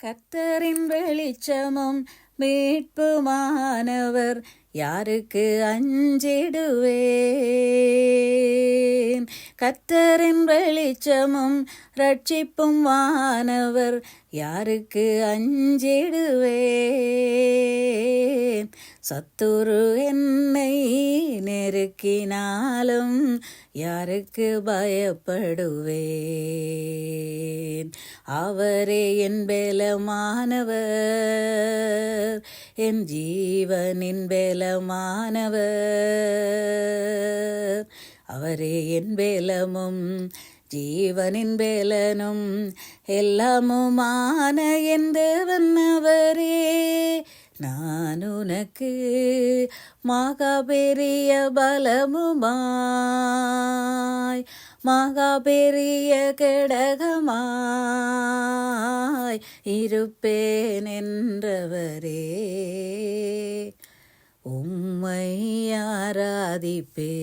கர்த்தரின் வெளிச்சமும் மீட்புமானவர், யாருக்கு அஞ்சிடுவேன்? கர்த்தரின் வெளிச்சமும் ரட்சிப்பும் வானவர், யாருக்கு அஞ்சிடுவேன்? சத்துரு என்னை நெருக்கினாலும் யாருக்கு பயப்படுவேன்? அவரே என் பலமானவர், என் ஜீவனின் பலமானவர். அவரே என் பலமும் ஜீவனின் பலனும் எல்லாமுமான என் தேவன் அவரே. நான் உனக்கு மகா பெரிய பலமுமாய், மகா பெரிய கடகமாய் இருப்பேன் என்றவரே. உம்மை ஆராதிப்பேன்.